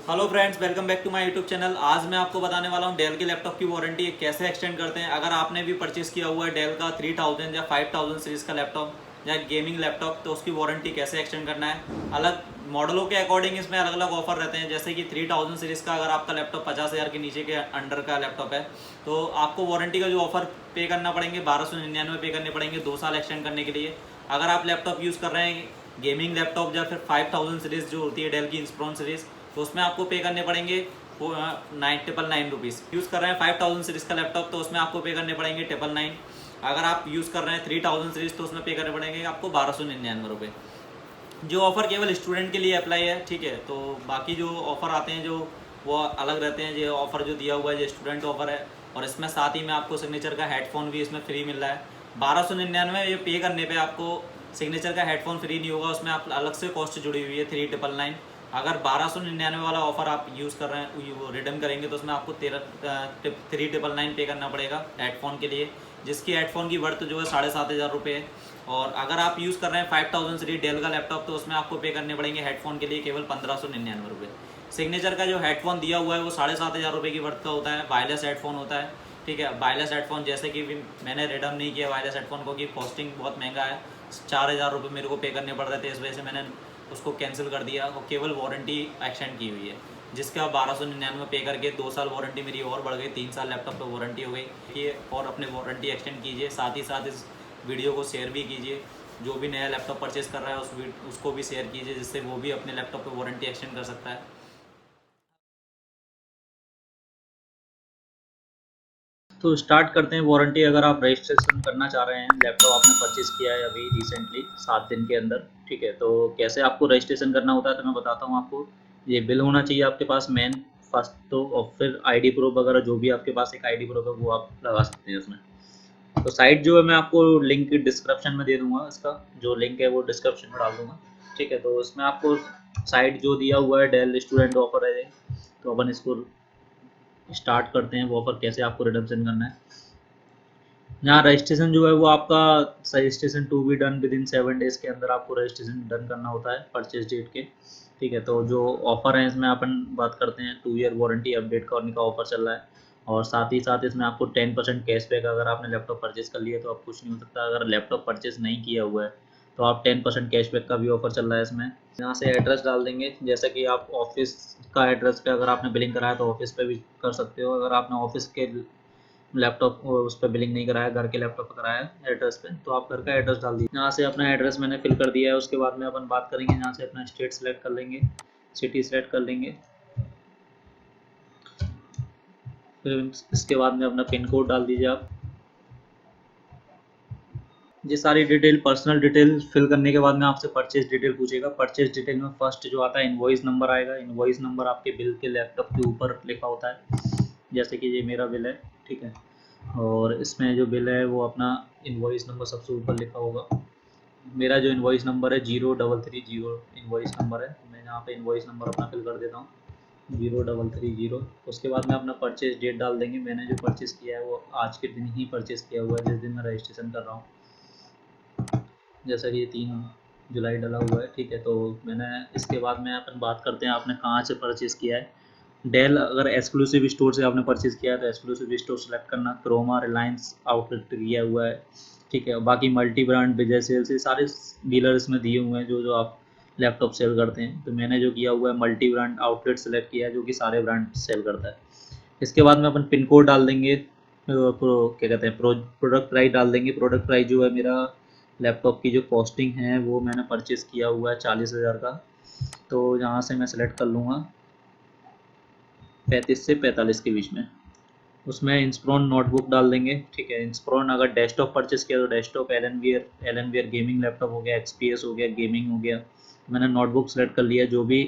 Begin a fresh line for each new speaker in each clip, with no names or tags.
Hello friends, welcome back to my YouTube channel. आज मैं आपको बताने वाला हूँ डेल के लैपटॉप की वारंटी कैसे एक्सटेंड करते हैं। अगर आपने भी परचेस किया हुआ है डेल का 3000 या 5000 सीरीज़ का लैपटॉप या गेमिंग लैपटॉप, तो उसकी वारंटी कैसे एक्सटेंड करना है। अलग मॉडलों के अकॉर्डिंग इसमें अलग अलग ऑफर रहते हैं। जैसे कि 3000 सीरीज़ का अगर आपका लैपटॉप 50,000 के नीचे के अंडर का लैपटॉप है तो आपको वारंटी का जो ऑफर पे करना पड़ेंगे 1299 पे करने पड़ेंगे 2 साल एक्सटेंड करने के लिए। अगर आप लैपटॉप यूज़ कर रहे हैं गेमिंग लैपटॉप या फिर 5000 सीरीज़ जो होती है डेल की इंस्प्रोन सीरीज़, तो उसमें आपको पे करने पड़ेंगे 999 रुपीज़। यूज़ कर रहे हैं 5000 सीरीज़ का लैपटॉप तो उसमें आपको पे करने पड़ेंगे 999। अगर आप यूज़ कर रहे हैं 3000 सीरीज़ तो उसमें पे करने पड़ेंगे आपको 1299 रुपये। जो ऑफ़र केवल स्टूडेंट के लिए अप्लाई है, ठीक है। तो बाकी जो ऑफ़र आते हैं जो वो अलग रहते हैं। जो ऑफ़र जो दिया हुआ है जो स्टूडेंट ऑफ़र है, और इसमें साथ ही में आपको सिग्नेचर का हेडफोन भी इसमें फ्री मिल रहा है 1299। ये पे करने पे आपको सिग्नेचर का हेडफोन फ्री नहीं होगा, उसमें आप अलग से कॉस्ट जुड़ी हुई है 3999। अगर 1299 वाला ऑफ़र आप यूज़ कर रहे हैं वो रिडीम करेंगे तो उसमें आपको 3999 पे करना पड़ेगा हेडफोन के लिए, जिसकी हेडफोन की वर्थ जो है 7500 रुपये है। और अगर आप यूज़ कर रहे हैं 5000 सीरीज डेल का लैपटॉप तो उसमें आपको पे करने पड़ेंगे हेडफोन के लिए केवल 1599 रुपये। सिग्नेचर का जो हेडफोन दिया हुआ है वो 7500 रुपये की वर्थ का होता है, वायरलेस हेडफोन होता है, ठीक है। वायरलेस हेडफोन जैसे कि मैंने रिडम नहीं किया वायरलेस हेडफोन को, कि कॉस्टिंग बहुत महंगा है, 4000 रुपये मेरे को पे करने पड़ रहे थे, इस वजह से मैंने उसको कैंसिल कर दिया और केवल वारंटी एक्सटेंड की हुई है, जिसका 1299 पे करके 2 साल वारंटी मेरी और बढ़ गई, 3 साल लैपटॉप पर वारंटी हो गई। और अपने वारंटी एक्सटेंड कीजिए, साथ ही साथ इस वीडियो को शेयर भी कीजिए। जो भी नया लैपटॉप परचेज़ कर रहा है उसको भी शेयर कीजिए, जिससे वो भी अपने लैपटॉप पे वारंटी एक्सटेंड कर सकता है।
तो स्टार्ट करते हैं वारंटी। अगर आप रजिस्ट्रेशन करना चाह रहे हैं, लैपटॉप आपने परचेज़ किया है अभी रिसेंटली 7 दिन के अंदर, ठीक है। तो कैसे आपको रजिस्ट्रेशन करना होता है तो मैं बताता हूँ आपको। ये बिल होना चाहिए आपके पास मेन फर्स्ट तो, और फिर आईडी प्रूफ वगैरह जो भी आपके पास एक आईडी प्रूफ है वो आप लगा सकते हैं उसमें। तो साइट जो है मैं आपको लिंक डिस्क्रिप्शन में दे दूंगा, इसका जो लिंक है वो डिस्क्रिप्शन में डाल दूंगा, ठीक है। तो इसमें आपको साइट जो दिया हुआ है डेल स्टूडेंट ऑफर है, तो अपन इसको स्टार्ट करते हैं। वो ऑफर कैसे आपको रिडम्पशन करना है। यहाँ रजिस्ट्रेशन जो है वो आपका registration to be done within 7 days के अंदर आपको रजिस्ट्रेशन डन करना होता है परचेज डेट के, ठीक है। तो जो ऑफर है इसमें अपन बात करते हैं 2 ईयर वारंटी अपडेट करने का ऑफर चल रहा है, और साथ ही साथ इसमें आपको 10% कैशबैक। अगर आपने लैपटॉप परचेज कर लिया तो आप कुछ नहीं हो सकता, अगर लैपटॉप परचेज नहीं किया हुआ है तो आप 10% कैशबैक का भी ऑफर चल रहा है इसमें। यहाँ से एड्रेस डाल देंगे, जैसा कि आप ऑफिस का एड्रेस पे अगर आपने बिलिंग कराया तो ऑफिस पे भी कर सकते हो। अगर आपने ऑफिस के लैपटॉप उस पर बिलिंग नहीं कराया, घर के लैपटॉप पर कराया है एड्रेस पे, तो आप घर का एड्रेस डाल दीजिए। यहाँ से अपना एड्रेस मैंने फिल कर दिया है। उसके बाद में अपन बात करेंगे, यहाँ से अपना स्टेट सेलेक्ट कर लेंगे, सिटी सेलेक्ट कर लेंगे। फिर इसके बाद में अपना पिन कोड डाल दीजिए आप। ये सारी डिटेल पर्सनल डिटेल फिल करने के बाद में आपसे परचेज डिटेल पूछेगा। परचेज डिटेल में फर्स्ट जो आता है इनवॉइस नंबर आएगा। इनवॉइस नंबर आपके बिल के लैपटॉप के ऊपर लिखा होता है, जैसे कि ये मेरा बिल है, ठीक है। और इसमें जो बिल है वो अपना इनवॉइस नंबर सबसे ऊपर लिखा होगा। मेरा जो इनवॉइस नंबर है 0330 इनवॉइस नंबर है। मैं यहाँ पे इनवॉइस नंबर अपना फिल कर देता हूँ 0330। उसके बाद में अपना परचेज डेट डाल देंगे। मैंने जो परचेज़ किया है वो आज के दिन ही परचेज़ किया हुआ है, जिस दिन मैं रजिस्ट्रेशन कर रहा हूँ। जैसा कि 3 जुलाई डला हुआ है, ठीक है। तो मैंने इसके बाद में अपन बात करते हैं आपने कहाँ से परचेज़ किया है। डेल अगर एक्सक्लूसिव स्टोर से आपने परचेज़ किया है तो एक्सक्लूसिव स्टोर सेलेक्ट करना। क्रोमा रिलायंस आउटलेट किया हुआ है, ठीक है। बाकी मल्टी ब्रांड विजय सेल्स ये सारे डीलर इसमें दिए हुए हैं जो जो आप लैपटॉप सेल करते हैं। तो मैंने जो किया हुआ है मल्टी ब्रांड आउटलेट सेलेक्ट किया है, जो कि सारे ब्रांड सेल करता है। इसके बाद में अपन पिन कोड डाल देंगे, क्या कहते हैं प्रोडक्ट प्राइस डाल देंगे। प्रोडक्ट प्राइस जो है मेरा लैपटॉप की जो कॉस्टिंग है वो मैंने परचेज़ किया हुआ है 40,000 का। तो यहाँ से मैं सेलेक्ट कर लूँगा 35 से 45 के बीच में। उसमें इंस्प्रॉन नोटबुक डाल देंगे, ठीक है। इंस्प्रॉन अगर डेस्कटॉप परचेस किया तो desktop Alienware gaming laptop हो गया, एक्सपीएस हो गया, गेमिंग हो गया। मैंने नोटबुक सेलेक्ट कर लिया। जो भी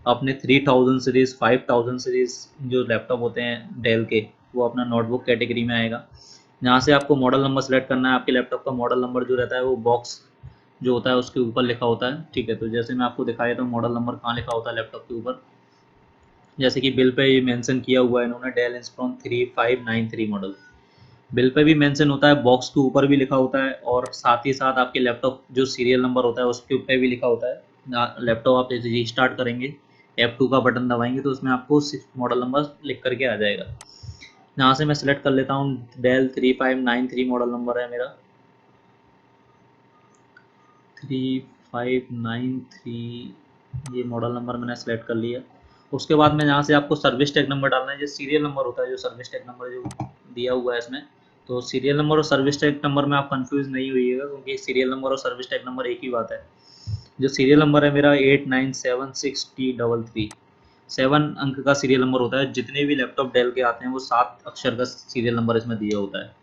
अपने 3000 सीरीज़ 5000 सीरीज़ जो लैपटॉप होते हैं डेल के, वो अपना नोटबुक कैटेगरी में आएगा। यहाँ से आपको मॉडल नंबर सेलेक्ट करना है। आपके लैपटॉप का मॉडल नंबर जो रहता है वो बॉक्स जो होता है उसके ऊपर लिखा होता है, ठीक है। तो जैसे मैं आपको दिखाया था मॉडल नंबर कहाँ लिखा होता है लैपटॉप के ऊपर, जैसे कि बिल पे ये मेंशन किया हुआ है इन्होंने डेल इंस्प्रोन 3593 मॉडल। बिल पे भी मेंशन होता है, बॉक्स के ऊपर भी लिखा होता है, और साथ ही साथ आपके लैपटॉप जो सीरियल नंबर होता है उसके ऊपर भी लिखा होता है। लैपटॉप आप जैसे रीस्टार्ट करेंगे F2 का बटन दबाएंगे तो उसमें आपको मॉडल नंबर लिख करके आ जाएगा। यहाँ से मैं सिलेक्ट कर लेता हूँ डेल 3593 मॉडल नंबर है मेरा, 3593 ये मॉडल नंबर मैंने सेलेक्ट कर लिया। उसके बाद में यहाँ से आपको सर्विस टैग नंबर डालना है, जो सीरियल नंबर होता है, जो सर्विस टैग नंबर जो दिया हुआ है इसमें। तो सीरियल नंबर और सर्विस टैग नंबर में आप कंफ्यूज नहीं होइएगा, क्योंकि सीरियल नंबर और सर्विस टैग नंबर एक ही बात है। जो सीरियल नंबर है मेरा 8976T33, 7 अंक का सीरियल नंबर होता है। जितने भी लैपटॉप डेल के आते हैं वो 7 अक्षर का सीरियल नंबर इसमें दिया होता है।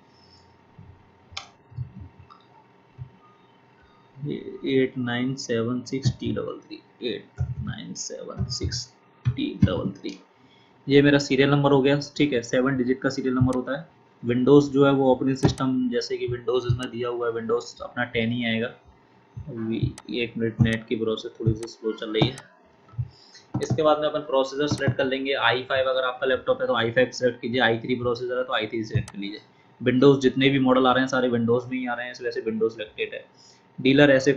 8976T33, 8976T33, ये मेरा सीरियल नंबर हो गया। ठीक है, 7 डिजिट का सीरियल नंबर होता है। विंडोज़ जो है वो ऑपरेटिंग सिस्टम, जैसे कि विंडोज़ इसमें दिया हुआ है, विंडोज़ अपना 10 ही आएगा। अभी 1 मिनट, नेट की प्रोसेस थोड़ी सी स्लो चल रही है। इसके बाद में अपन प्रोसेसर सेलेक्ट कर लेंगे। i5 अगर आपका लैपटॉप है तो i5 सेलेक्ट कीजिए, i3 प्रोसेसर है तो i3 सेलेक्ट कर लीजिए। विंडोज़ जितने भी मॉडल आ रहे हैं सारे विंडोज़ में ही आ रहे हैं, इस वजह से विंडोज़ सिलेक्टेड है। डीलर ऐसे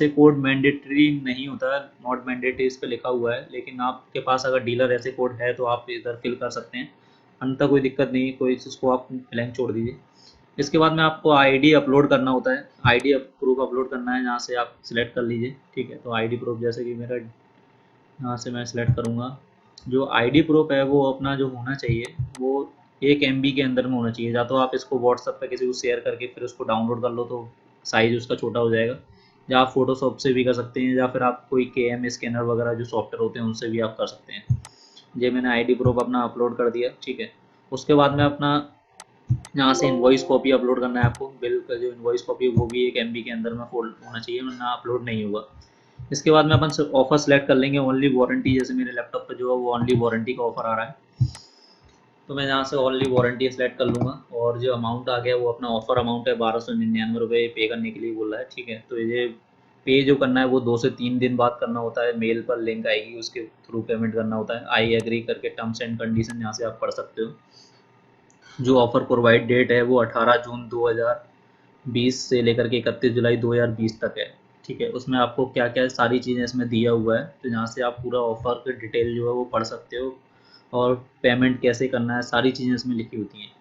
कोड मैंडेटरी नहीं होता है, नॉट मैंडेटरी इस पर लिखा हुआ है, लेकिन आपके पास अगर डीलर ऐसे कोड है तो आप इधर फिल कर सकते हैं, अन्यथा कोई दिक्कत नहीं, कोई इसको आप ब्लैंक छोड़ दीजिए। इसके बाद में आपको आईडी अपलोड करना होता है, आईडी प्रूफ अपलोड करना है, यहाँ से आप सिलेक्ट कर लीजिए। ठीक है, तो आईडी प्रूफ जैसे कि मेरा यहाँ से मैं सिलेक्ट करूँगा। जो आईडी प्रूफ है वो अपना जो होना चाहिए वो 1 MB के अंदर में होना चाहिए। या तो आप इसको व्हाट्सएप पे किसी को शेयर करके फिर उसको डाउनलोड कर लो तो साइज़ उसका छोटा हो जाएगा, या आप फोटोशॉप से भी कर सकते हैं, या फिर आप कोई KM स्कैनर वगैरह जो सॉफ्टवेयर होते हैं उनसे भी आप कर सकते हैं। ये मैंने आईडी प्रूफ अपना अपलोड कर दिया। ठीक है, उसके बाद में अपना यहाँ से इनवॉइस कॉपी अपलोड करना है आपको। बिल का जो इनवॉइस कॉपी है वो भी 1 MB के अंदर में फोल्ड होना चाहिए, वरना अपलोड नहीं होगा। इसके बाद में अपन ऑफर सेलेक्ट कर लेंगे, ओनली वारंटी, जैसे मेरे लैपटॉप पे जो है वो ओनली वारंटी का ऑफर आ रहा है, तो मैं यहाँ से ओनली वारंटी सेलेक्ट कर लूँगा। और जो अमाउंट आ गया वो अपना ऑफर अमाउंट है, 1299 पे करने के लिए बोल रहा है। ठीक है, तो ये पे जो करना है वो 2 से 3 दिन बाद करना होता है, मेल पर लिंक आएगी उसके थ्रू पेमेंट करना होता है। आई एग्री करके टर्म्स एंड कंडीशन यहाँ से आप पढ़ सकते हो। जो ऑफर प्रोवाइड डेट है वो 18 जून 2020 से लेकर के 31 जुलाई 2020 तक है। ठीक है, उसमें आपको क्या क्या सारी चीज़ें इसमें दिया हुआ है, तो यहाँ से आप पूरा ऑफर की डिटेल जो है वो पढ़ सकते हो, और पेमेंट कैसे करना है सारी चीज़ें इसमें लिखी होती हैं।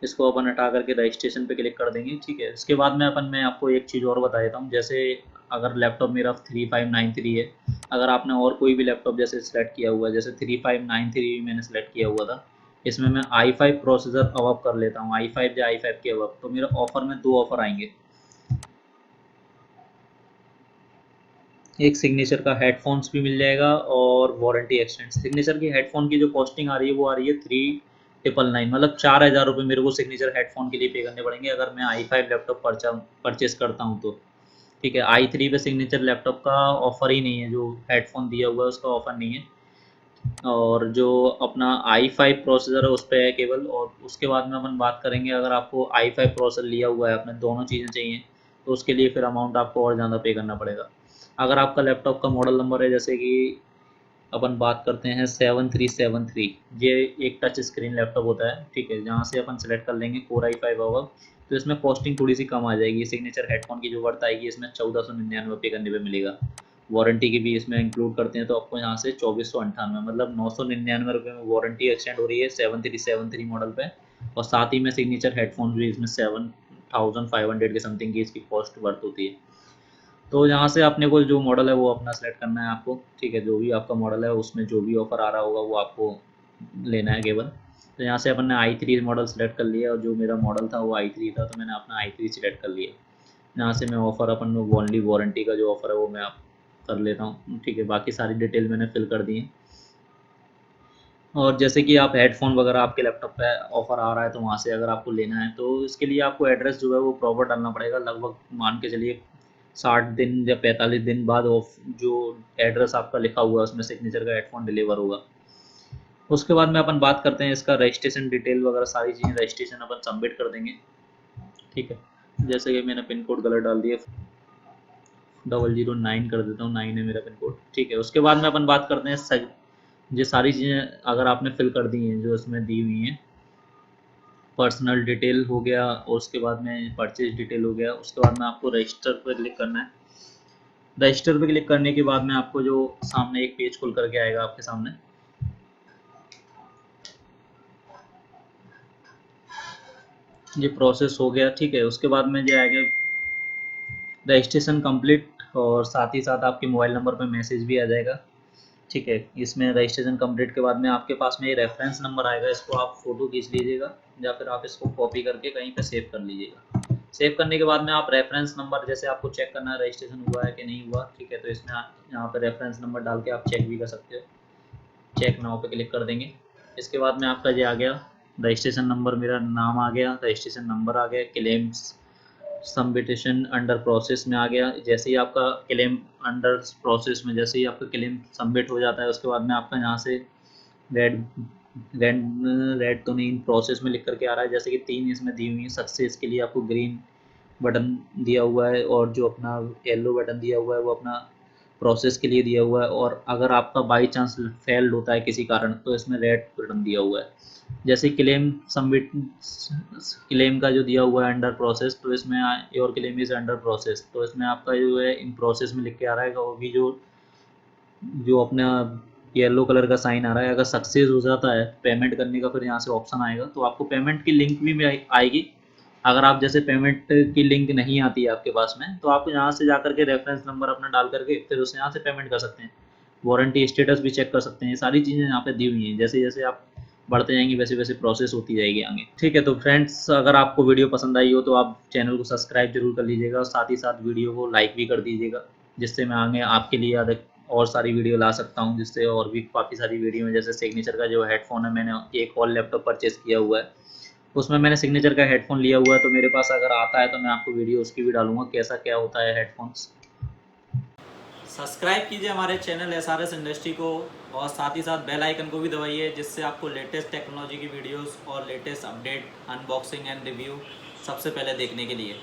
इसको अपन हटा करके रजिस्ट्रेशन पे क्लिक कर देंगे। ठीक है, इसके बाद में मैं आपको एक चीज़ और बता देता हूँ। जैसे अगर लैपटॉप मेरा 3593 है, अगर आपने और कोई भी लैपटॉप जैसे सेलेक्ट किया हुआ है, जैसे 3593 मैंने सेलेक्ट किया हुआ था, इसमें मैं i5 प्रोसेसर अवॉप कर लेता हूँ, i5 या i5 के अवॉप, तो मेरा ऑफर में 2 ऑफर आएंगे। एक सिग्नेचर का हेडफोन्स भी मिल जाएगा और वारंटी एक्सटेंड। सिग्नेचर की हेडफोन की जो कॉस्टिंग आ रही है वो आ रही है 3999, मतलब 4000 रुपये मेरे को सिग्नेचर हेडफोन के लिए पे करने पड़ेंगे अगर मैं i5 लैपटॉप परचेस करता हूँ तो। ठीक है, i3 पे सिग्नेचर लैपटॉप का ऑफर ही नहीं है, जो हेडफोन दिया हुआ है उसका ऑफर नहीं है, और जो अपना i5 प्रोसेसर है उस पर है केवल। और उसके बाद में अपन बात करेंगे, अगर आपको i5 प्रोसेसर लिया हुआ है, अपने दोनों चीज़ें चाहिए, तो उसके लिए फिर अमाउंट आपको और ज़्यादा पे करना पड़ेगा। अगर आपका लैपटॉप का मॉडल नंबर है, जैसे कि अपन बात करते हैं 7373, ये एक टच स्क्रीन लैपटॉप होता है। ठीक है, जहाँ से अपन सेलेक्ट कर लेंगे Core i5 होगा, तो इसमें कॉस्टिंग थोड़ी सी कम आ जाएगी। सिग्नेचर हेडफोन की जो वर्थ आएगी इसमें 1499 पे करने पे मिलेगा। वारंटी की भी इसमें इंक्लूड करते हैं तो आपको यहाँ से 2498, मतलब 999 में वारंटी एक्सटेंड हो रही है 7373 मॉडल पे, और साथ ही में सिग्नेचर हेडफोन भी इसमें 7500 के समथिंग की इसकी कॉस्ट वर्थ होती है। तो यहाँ से अपने को जो मॉडल है वो अपना सेलेक्ट करना है आपको। ठीक है, जो भी आपका मॉडल है उसमें जो भी ऑफर आ रहा होगा वो आपको लेना है केवल। तो यहाँ से अपन ने i3 मॉडल सेलेक्ट कर लिया, और जो मेरा मॉडल था वो i3 था, तो मैंने अपना i3 सेलेक्ट कर लिया। यहाँ से मैं ऑफ़र अपन ओनली वारंटी का जो ऑफ़र है वो मैं आप कर लेता हूँ। ठीक है, बाकी सारी डिटेल मैंने फिल कर दी है। और जैसे कि आप हेडफोन वगैरह आपके लैपटॉप पे ऑफ़र आ रहा है तो वहाँ से अगर आपको लेना है तो इसके लिए आपको एड्रेस जो है वो प्रॉपर डालना पड़ेगा। लगभग मान के चलिए 60 दिन या 45 दिन बाद ऑफ जो एड्रेस आपका लिखा हुआ है उसमें सिग्नेचर का हेडफोन डिलीवर होगा। उसके बाद में अपन बात करते हैं इसका रजिस्ट्रेशन डिटेल वगैरह सारी चीज़ें, रजिस्ट्रेशन अपन सबमिट कर देंगे। ठीक है, जैसे कि मैंने पिन कोड गलत डाल दिया, 009 कर देता हूँ, 9 है मेरा पिन कोड। ठीक है, उसके बाद में अपन बात करते हैं ये सारी चीज़ें अगर आपने फिल कर दी हैं जो इसमें दी हुई हैं, पर्सनल डिटेल हो गया और उसके बाद में परचेज डिटेल हो गया, उसके बाद में आपको रजिस्टर पर क्लिक करना है। रजिस्टर पे क्लिक करने के बाद में आपको जो सामने एक पेज खुल करके आएगा आपके सामने, ये प्रोसेस हो गया, ठीक है। उसके बाद में जो आएगा रजिस्ट्रेशन कंप्लीट, और साथ ही साथ आपके मोबाइल नंबर पे मैसेज भी आ जाएगा, ठीक है। इसमें रजिस्ट्रेशन कंप्लीट के बाद में आपके पास में ये रेफरेंस नंबर आएगा, इसको आप फोटो खींच लीजिएगा या फिर आप इसको कॉपी करके कहीं पे सेव कर लीजिएगा। सेव करने के बाद में आप रेफरेंस नंबर, जैसे आपको चेक करना है रजिस्ट्रेशन हुआ है कि नहीं हुआ, ठीक है, तो इसमें आप यहाँ पे रेफरेंस नंबर डाल के आप चेक भी कर सकते हो। चेक नाउ पे क्लिक कर देंगे। इसके बाद में आपका ये आ गया रजिस्ट्रेशन नंबर, मेरा नाम आ गया, रजिस्ट्रेशन नंबर आ गया, क्लेम्स सबमिटेशन अंडर प्रोसेस में आ गया। जैसे ही आपका क्लेम अंडर प्रोसेस में, जैसे ही आपका क्लेम सबमिट हो जाता है, उसके बाद में आपका यहाँ से रेड रेड रेड तो नहीं, प्रोसेस में लिख करके आ रहा है, जैसे कि 3 इसमें दी हुई है। सक्सेस के लिए आपको ग्रीन बटन दिया हुआ है, और जो अपना येलो बटन दिया हुआ है वो अपना प्रोसेस के लिए दिया हुआ है, और अगर आपका बाई चांस फेल्ड होता है किसी कारण तो इसमें रेड बटन दिया हुआ है। जैसे क्लेम सबमिट, क्लेम का जो दिया हुआ है अंडर प्रोसेस, तो इसमें your claim is under process, तो इसमें आपका जो है इन प्रोसेस में लिख के आ रहा है, वो भी जो जो अपना येलो कलर का साइन आ रहा है, अगर सक्सेस हो जाता है पेमेंट करने का, फिर यहाँ से ऑप्शन आएगा, तो आपको पेमेंट की लिंक भी आएगी। अगर आप जैसे पेमेंट की लिंक नहीं आती है आपके पास में, तो आप यहाँ से जाकर के रेफरेंस नंबर अपना डाल करके फिर उसे यहाँ से पेमेंट कर सकते हैं। वारंटी स्टेटस भी चेक कर सकते हैं। ये सारी चीज़ें यहाँ पे दी हुई हैं। जैसे जैसे आप बढ़ते जाएंगे वैसे वैसे प्रोसेस होती जाएगी आगे, ठीक है। तो फ्रेंड्स, अगर आपको वीडियो पसंद आई हो तो आप चैनल को सब्सक्राइब जरूर कर लीजिएगा, और साथ ही साथ वीडियो को लाइक भी कर दीजिएगा, जिससे मैं आगे आपके लिए अधिक और सारी वीडियो ला सकता हूँ, जिससे और भी काफ़ी सारी वीडियो में, जैसे सिग्नेचर का जो हेडफोन है, मैंने एक और लैपटॉप परचेस किया हुआ है, उसमें मैंने सिग्नेचर का हेडफोन लिया हुआ है, तो मेरे पास अगर आता है तो मैं आपको वीडियो उसकी भी डालूंगा, कैसा क्या होता है हेडफोन्स।
सब्सक्राइब कीजिए हमारे चैनल SRS इंडस्ट्री को, और साथ ही साथ बेल आइकन को भी दबाइए, जिससे आपको लेटेस्ट टेक्नोलॉजी की वीडियोस और latest update, unboxing and review सबसे पहले देखने के लिए।